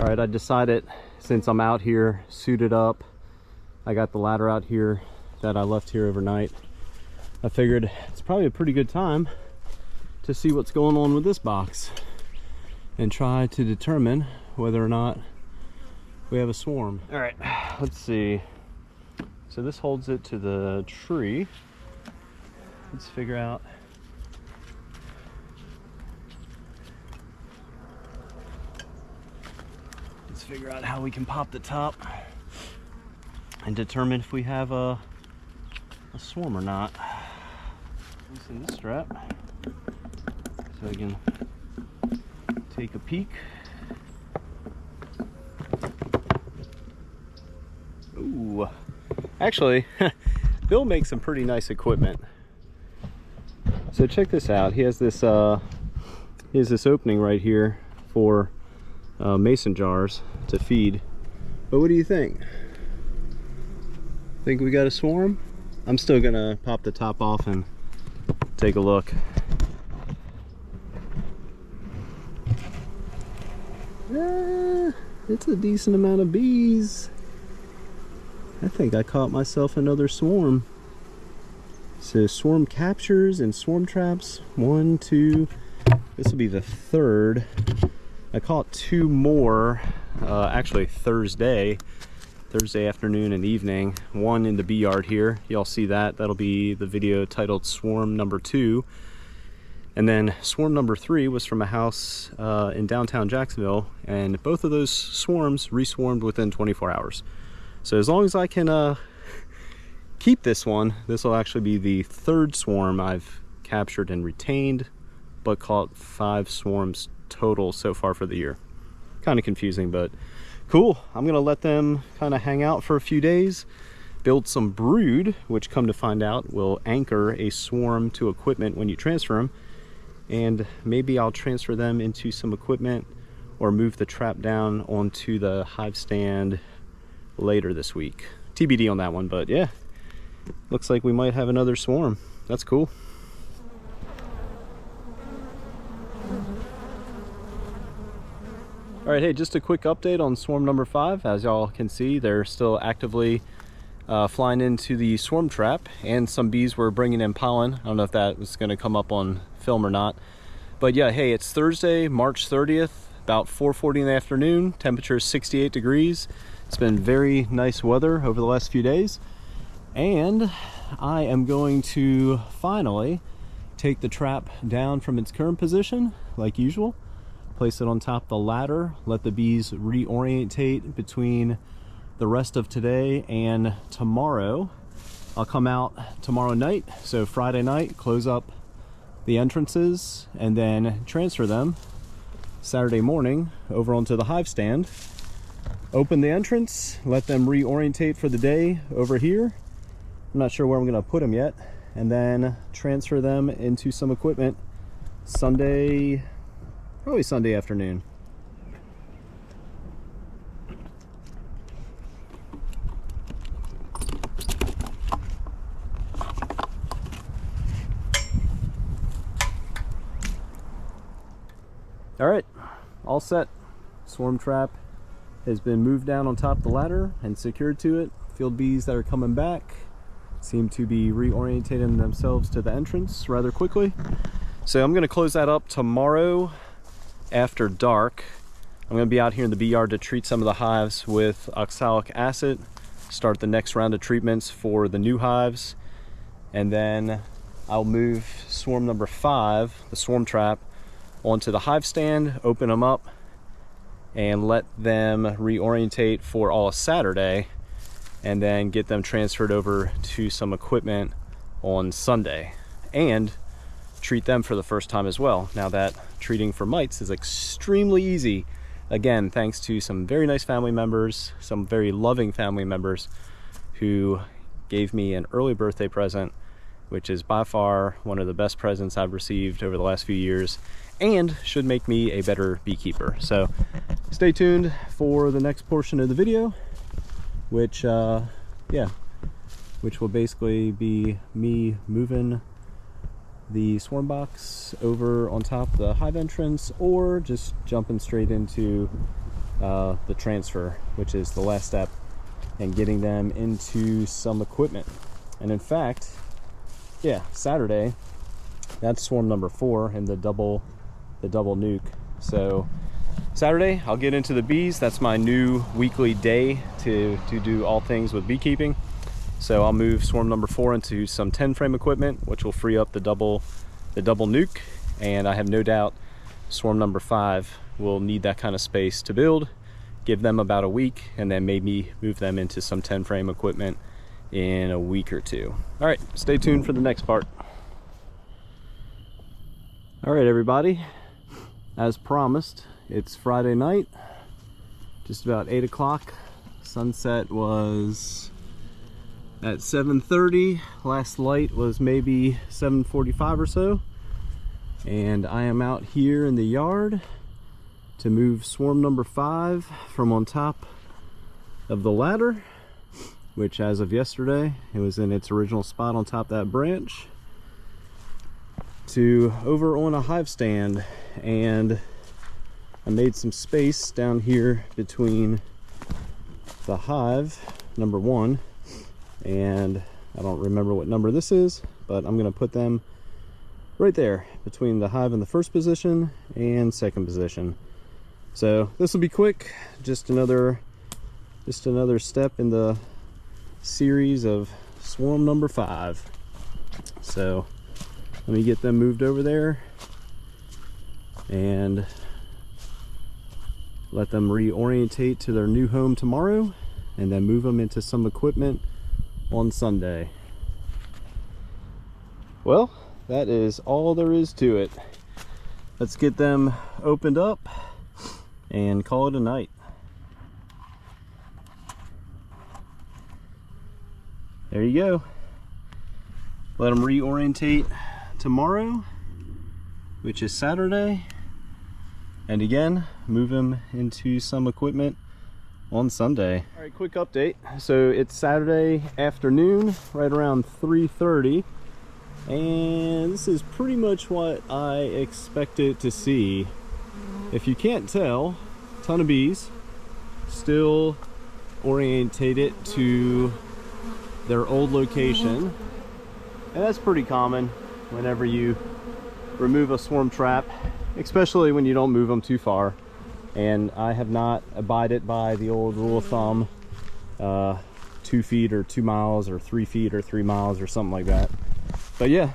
All right, I decided since I'm out here suited up, I got the ladder out here that I left here overnight. I figured it's probably a pretty good time to see what's going on with this box and try to determine whether or not we have a swarm. All right, let's see. So this holds it to the tree. Let's figure out. Let's figure out how we can pop the top and determine if we have a swarm or not. Loosen this strap so I can take a peek. Ooh, actually, Bill makes some pretty nice equipment. So check this out. He has this opening right here for mason jars to feed. But what do you think? Think we got a swarm? I'm still gonna pop the top off and take a look. It's a decent amount of bees. I think I caught myself another swarm. So swarm captures and swarm traps. 1, 2. This will be the third. I caught 2 more, actually Thursday afternoon and evening. One in the bee yard here. Y'all see that? That'll be the video titled Swarm Number 2. And then swarm number 3 was from a house in downtown Jacksonville, and both of those swarms reswarmed within 24 hours. So as long as I can keep this one, this will actually be the 3rd swarm I've captured and retained, but caught 5 swarms total so far for the year. Kind of confusing, but cool. I'm gonna let them kind of hang out for a few days, build some brood, which come to find out will anchor a swarm to equipment when you transfer them, and maybe I'll transfer them into some equipment or move the trap down onto the hive stand later this week. TBD on that one, but yeah, looks like we might have another swarm. That's cool. All right, hey, just a quick update on swarm number 5. As y'all can see, they're still actively flying into the swarm trap, and some bees were bringing in pollen. I don't know if that was going to come up on film or not, but yeah, hey, it's Thursday, March 30th, about 4:40 in the afternoon. Temperature is 68 degrees. It's been very nice weather over the last few days, and I am going to finally take the trap down from its current position like usual, place it on top of the ladder, let the bees reorientate between the rest of today and tomorrow. I'll come out tomorrow night, so Friday night, close up the entrances and then transfer them Saturday morning over onto the hive stand. Open the entrance, let them reorientate for the day over here. I'm not sure where I'm gonna put them yet, and then transfer them into some equipment Sunday, probably Sunday afternoon. All right, all set. Swarm trap has been moved down on top of the ladder and secured to it. Field bees that are coming back seem to be reorientating themselves to the entrance rather quickly. So I'm gonna close that up tomorrow after dark. I'm gonna be out here in the bee yard to treat some of the hives with oxalic acid, start the next round of treatments for the new hives, and then I'll move swarm number 5, the swarm trap, onto the hive stand, open them up, and let them reorientate for all of Saturday, and then get them transferred over to some equipment on Sunday, and treat them for the first time as well, now that treating for mites is extremely easy. Again, thanks to some very nice family members, some very loving family members who gave me an early birthday present, which is by far one of the best presents I've received over the last few years, and should make me a better beekeeper. So stay tuned for the next portion of the video, which will basically be me moving the swarm box over on top of the hive entrance, or just jumping straight into the transfer, which is the last step, and getting them into some equipment. And in fact, yeah, Saturday, that's swarm number 4 in the double nuke. So Saturday I'll get into the bees. That's my new weekly day to do all things with beekeeping. So I'll move swarm number 4 into some 10 frame equipment, which will free up the double nuke, and I have no doubt swarm number 5 will need that kind of space to build. Give them about a week, and then maybe move them into some 10 frame equipment in a week or 2. All right, stay tuned for the next part. All right, everybody, as promised, it's Friday night, just about 8 o'clock. Sunset was at 7:30. Last light was maybe 7:45 or so. And I am out here in the yard to move swarm number 5 from on top of the ladder, which as of yesterday, it was in its original spot on top of that branch, to over on a hive stand. And I made some space down here between the hive number 1 and I don't remember what number this is, but I'm going to put them right there between the hive in the first position and second position. So this will be quick, just another step in the series of swarm number 5. So let me get them moved over there and let them reorientate to their new home tomorrow, and then move them into some equipment on Sunday. Well, that is all there is to it. Let's get them opened up and call it a night. There you go. Let them reorientate tomorrow, which is Saturday, and again, move them into some equipment on Sunday. All right, quick update. So it's Saturday afternoon, right around 3:30, and this is pretty much what I expected to see. If you can't tell, ton of bees, still orientated to their old location, and that's pretty common whenever you remove a swarm trap, especially when you don't move them too far. And I have not abided by the old rule of thumb, 2 feet or 2 miles, or 3 feet or 3 miles, or something like that. But yeah,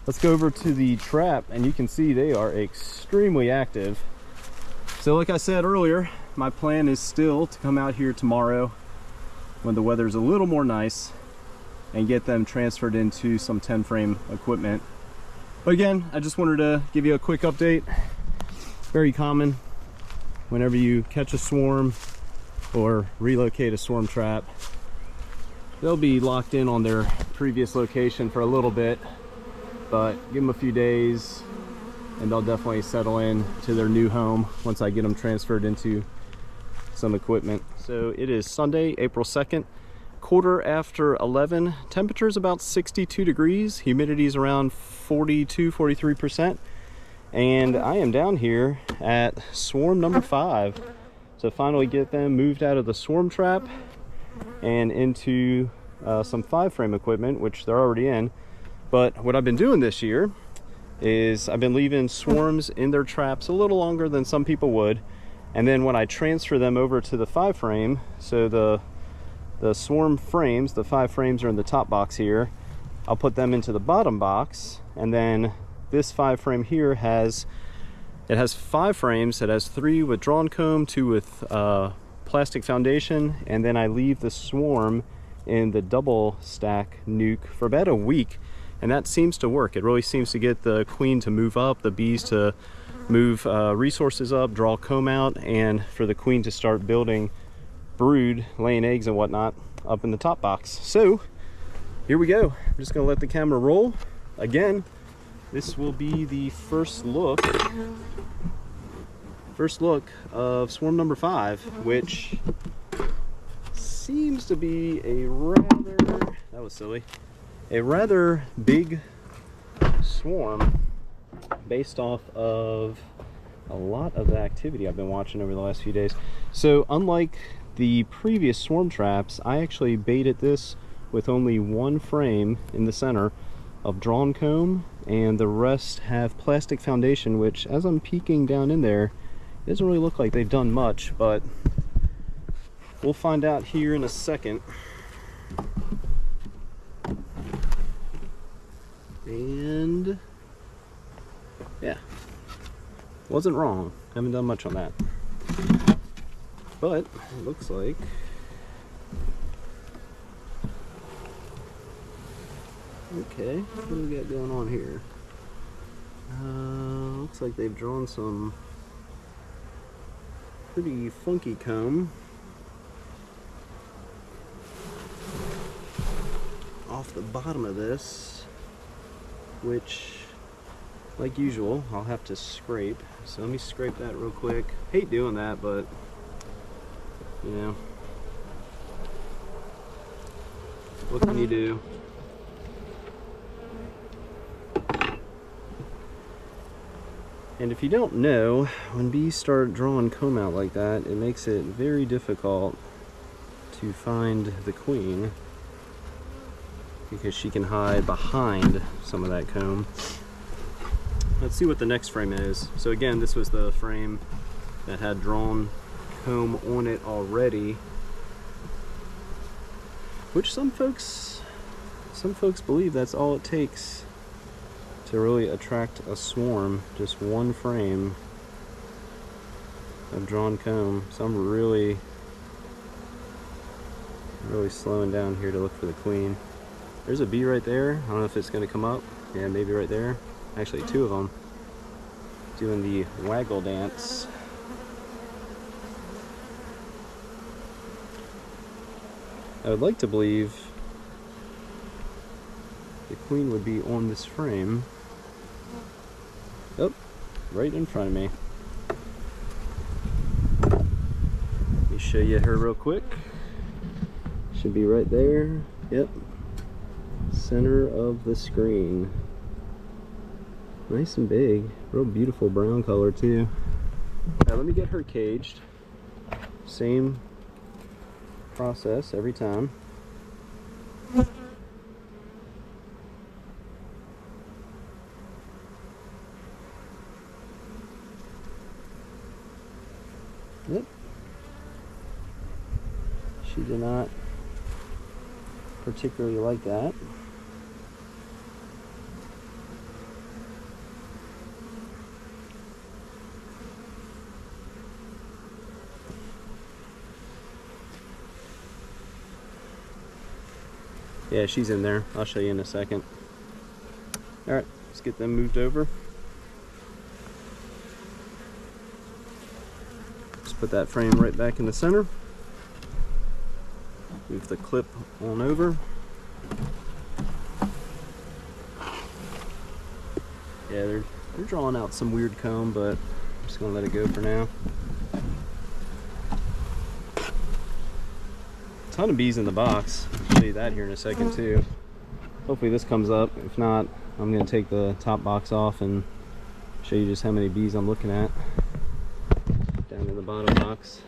let's go over to the trap, and you can see they are extremely active. So like I said earlier, my plan is still to come out here tomorrow when the weather's a little more nice and get them transferred into some 10 frame equipment. But again, I just wanted to give you a quick update. Very common whenever you catch a swarm or relocate a swarm trap, they'll be locked in on their previous location for a little bit, but give them a few days and they'll definitely settle in to their new home once I get them transferred into some equipment. So it is Sunday, April 2nd, quarter after 11. Temperature's about 62 degrees, humidity is around 42-43%. And I am down here at swarm number 5 to finally get them moved out of the swarm trap and into some 5 frame equipment, which they're already in. But what I've been doing this year is I've been leaving swarms in their traps a little longer than some people would, and then when I transfer them over to the 5 frame, so the swarm frames, the 5 frames are in the top box here, I'll put them into the bottom box, and then this 5 frame here has 5 frames. It has 3 with drawn comb, 2 with plastic foundation, and then I leave the swarm in the double stack nuke for about a week, and that seems to work. It really seems to get the queen to move up, the bees to move resources up, draw comb out, and for the queen to start building brood, laying eggs and whatnot up in the top box. So here we go. I'm just gonna let the camera roll. Again, this will be the first look of swarm number 5, which seems to be a rather big swarm based off of a lot of the activity I've been watching over the last few days. So unlike the previous swarm traps, I actually baited this with only one frame in the center of drawn comb, and the rest have plastic foundation, which as I'm peeking down in there, it doesn't really look like they've done much, but we'll find out here in a second. And yeah, wasn't wrong. Haven't done much on that. But it looks like okay, what do we got going on here? Looks like they've drawn some pretty funky comb off the bottom of this, which, like usual, I'll have to scrape. So let me scrape that real quick. Hate doing that, but you know, what can you do? And if you don't know, when bees start drawing comb out like that, it makes it very difficult to find the queen, because she can hide behind some of that comb. Let's see what the next frame is. So again, this was the frame that had drawn comb on it already, which some folks believe that's all it takes to really attract a swarm. Just one frame of drawn comb. So I'm really slowing down here to look for the queen. There's a bee right there. I don't know if it's going to come up. Yeah, maybe right there. Actually, two of them doing the waggle dance. I would like to believe the queen would be on this frame. Oh, right in front of me. Let me show you her real quick. Should be right there. Yep. Center of the screen. Nice and big. Real beautiful brown color too. Now let me get her caged. Same process every time. Yep. She did not particularly like that. Yeah, she's in there. I'll show you in a second. Alright, let's get them moved over. Just put that frame right back in the center. Move the clip on over. Yeah, they're drawing out some weird comb, but I'm just gonna let it go for now. Ton of bees in the box. I'll show you that here in a second too. Hopefully this comes up. If not, I'm going to take the top box off and show you just how many bees I'm looking at down in the bottom box.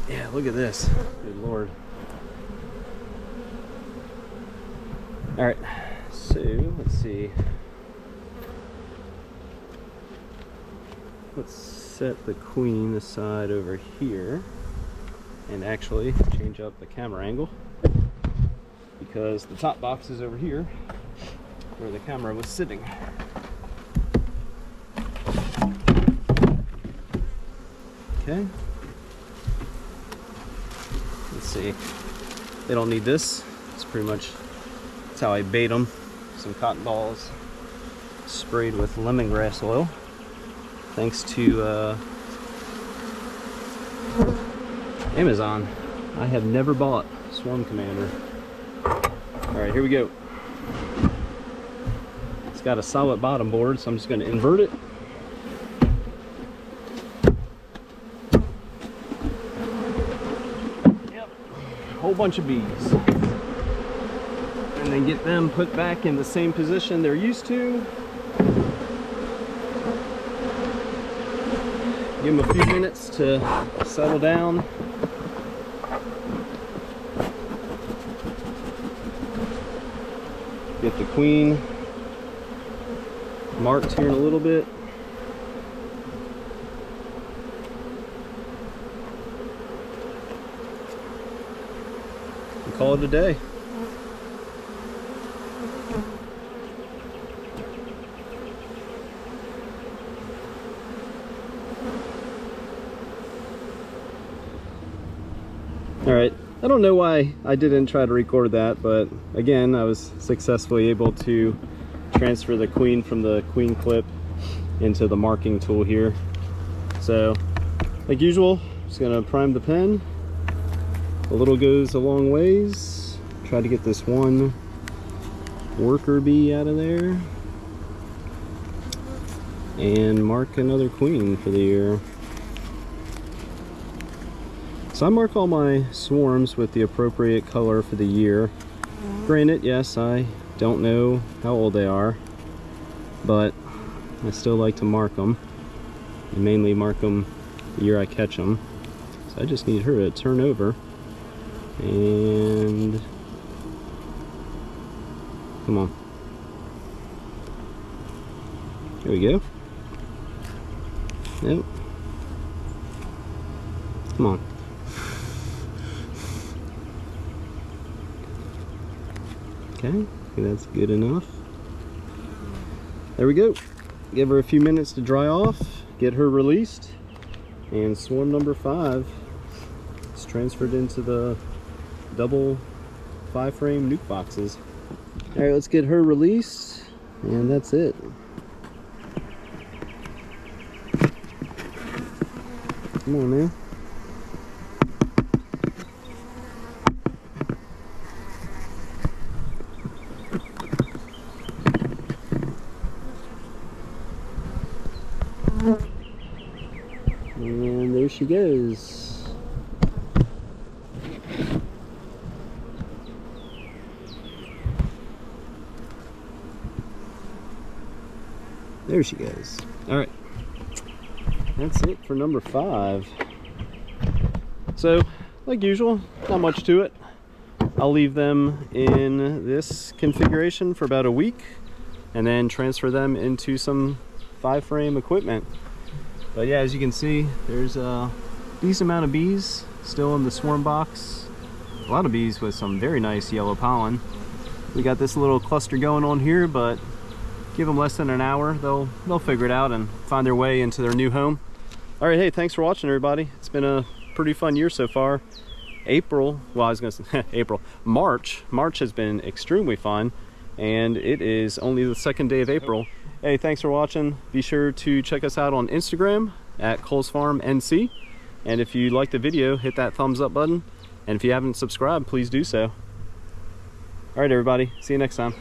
Yeah, look at this. Good Lord. Alright, so let's see. Let's set the queen aside over here and actually change up the camera angle, because the top box is over here where the camera was sitting. Okay. Let's see. They don't need this. It's pretty much, that's how I bait them. Some cotton balls sprayed with lemongrass oil. Thanks to Amazon. I have never bought Swarm Commander. Alright, here we go. It's got a solid bottom board, so I'm just going to invert it. Yep, whole bunch of bees. and then get them put back in the same position they're used to. Give them a few minutes to settle down. Get the queen marked here in a little bit. And call it a day. All right, I don't know why I didn't try to record that, but again, I was successfully able to transfer the queen from the queen clip into the marking tool here. So, like usual, just gonna prime the pen. A little goes a long ways. Try to get this one worker bee out of there. And mark another queen for the year. So I mark all my swarms with the appropriate color for the year. Granted, yes, I don't know how old they are, but I still like to mark them. I mainly mark them the year I catch them. So I just need her to turn over. And come on. There we go. Nope. Come on. Okay, that's good enough. There we go. Give her a few minutes to dry off, get her released, and swarm number 5 is transferred into the double 5-frame nuke boxes. All right, let's get her released, and that's it. Come on now. And there she goes. There she goes. All right, that's it for number 5. So, like usual, not much to it. I'll leave them in this configuration for about a week and then transfer them into some 5-frame equipment. But yeah, as you can see, there's a decent amount of bees still in the swarm box. A lot of bees with some very nice yellow pollen. We got this little cluster going on here, but give them less than an hour, they'll figure it out and find their way into their new home. All right, hey, thanks for watching, everybody. It's been a pretty fun year so far. April, well, I was gonna say April, March has been extremely fun, and it is only the 2nd day of April. Hey, thanks for watching. Be sure to check us out on Instagram at ColesFarmNC. And if you liked the video, hit that thumbs up button. And if you haven't subscribed, please do so. All right, everybody. See you next time.